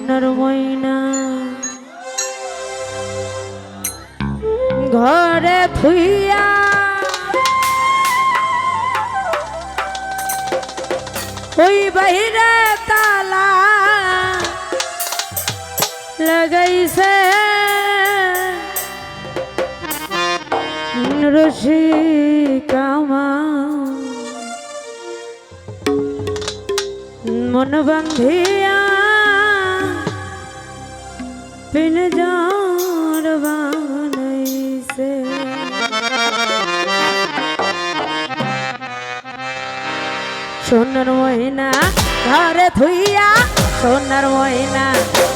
সোনার ময়না ঘরে থুইয়া ওই বাহিরে তালা লাগাইছে রসিকামা মন বান্ধিয়া পিনজর বানাইছে সোনার ময়না ঘরে থুইয়া সোনার ময়না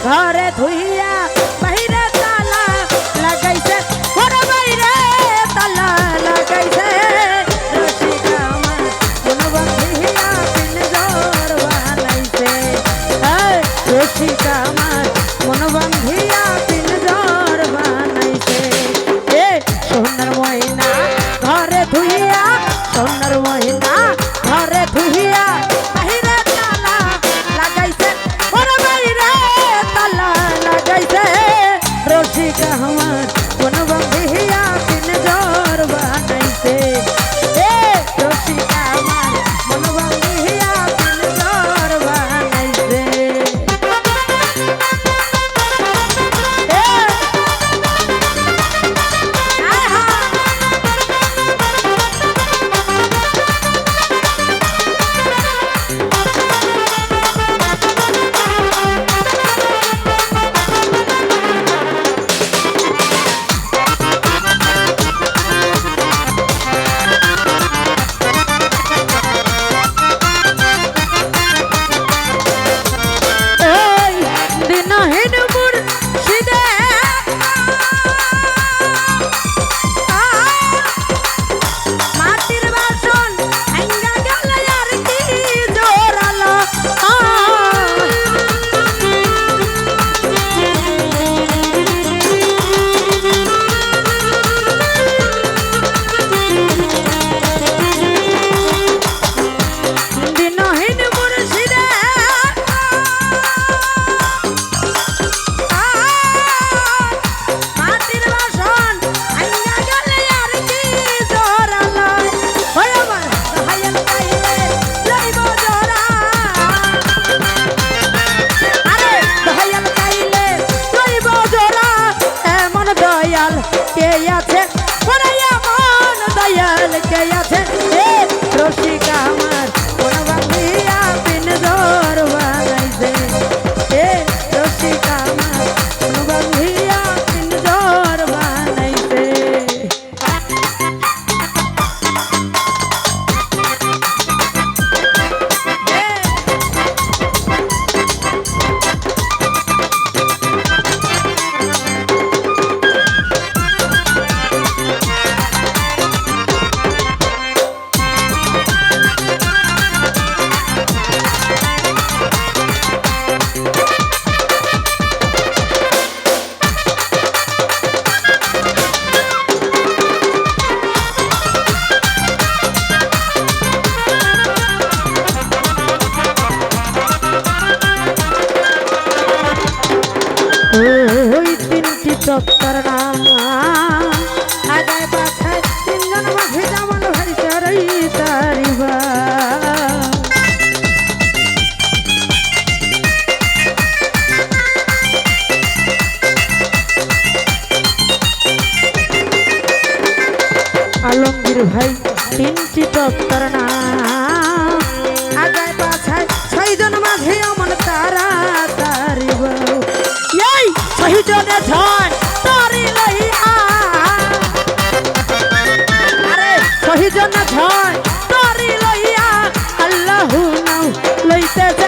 ঘরে থুইয়া বাইরে তালা লাগাইছে ঘরে বাইরে তালা লাগাইছে রসিকামা মন বান্ধিয়া পিনজর বানাইছে রসিকামা মন বান্ধিয়া পিনজর বানাইছে এ সোনার ময়না ঘরে থুইয়া সোনার ময়না ঘরে থুইয়া বাহিরে তালা লাগাইছে ঘরে বাইরে তালা লাগাইছে রসিকামা মন বান্ধিয়া পিনজর বানাইছে এ রসিকামা মন বান্ধিয়া পিনজর বানাইছে কে আছে মন দয়াল কে আছে রসিকা আমার মন বান্ধিয়া পিনজর বানাইছে রসিকা আমার মন বান্ধিয়া পিনজর বানাইছে চত্বর আগায় পাছায় তিনজন মাঝে জামাল ভারি চড়াই তারিবা আলমগীর ভাই তিনটি চত্বর আগায় পাছায় ছয়জন মাঝে অমন তারা তারিবা এই ছয়জনে ছয় তারি লইয়া আরে ছয়জনে ছয় তারি লইয়া আল্লাহু নাম লইতেছে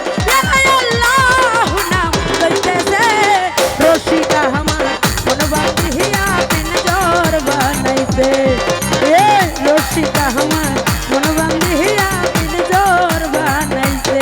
আল্লাহু নাম লইতেছে রসিকা আমার মন বান্ধিয়া পিনজর বানাইছে রসিকা আমার মন বান্ধিয়া পিনজর বানাইছে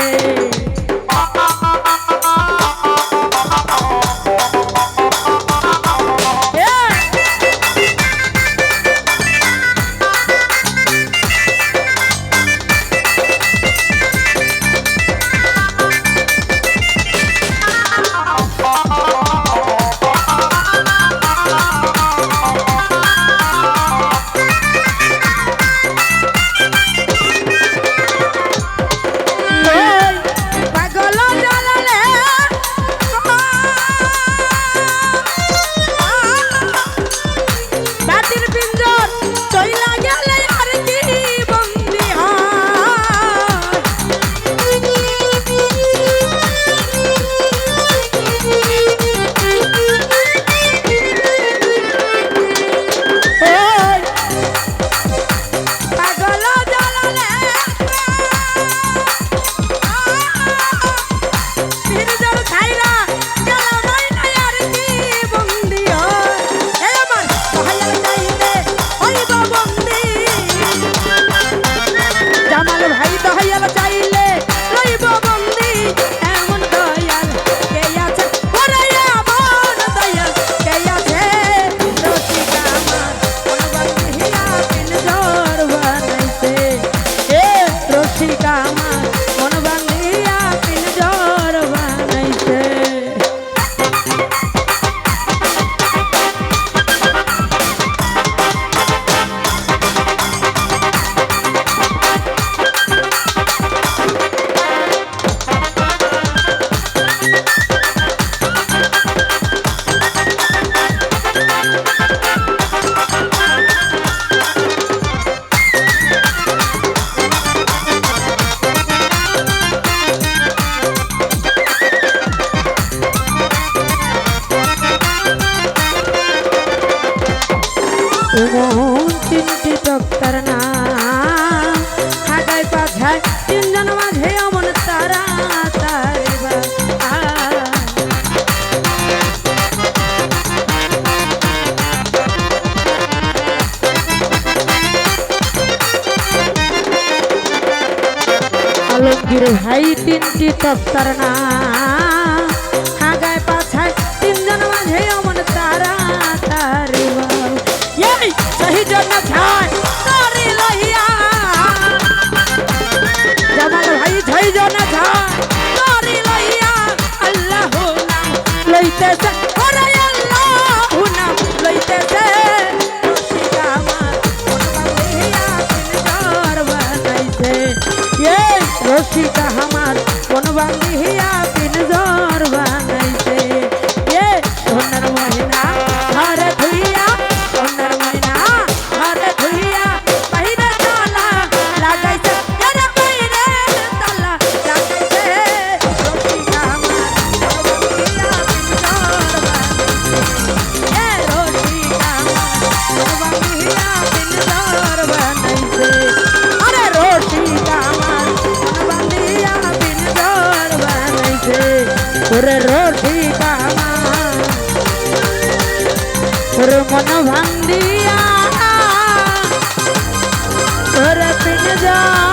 বীর ভাই তিনটি তক্তার না হাগায় পাছায় তিনজন মাঝে অমন তারা তারি বাউ এই সহি জন্য ছায় তারি লইয়া জামাল ভাই ছয় জন ছায় তারি লইয়া আল্লাহ নাম লইতেছে ওরে আল্লাহ নাম লইতেছে রশিদ আমার কোন বাংলিয়া পিনজর বানাইছে এই রশিদ আমার কোন বাংলিয়া পিনজর বানাইছে এ সোনার মহিনা ঘরে ধুইয়া সোনার মহিনা ঘরে ধুইয়া বাইরে তালা লাগাইছে এরে বাইরে তালা লাগাইছে রশিদ আমার কোন বাংলিয়া পিনজর বানাইছে এ রশিদ আমার কোন বাংলিয়া পিনজর বানাইছে আরে রশিদ আমার কোন বাংলিয়া পিনজর বানাইছে ওরে রশিদ আমার ওরে মন ভাঙ্গিয়া ওরে পিনজর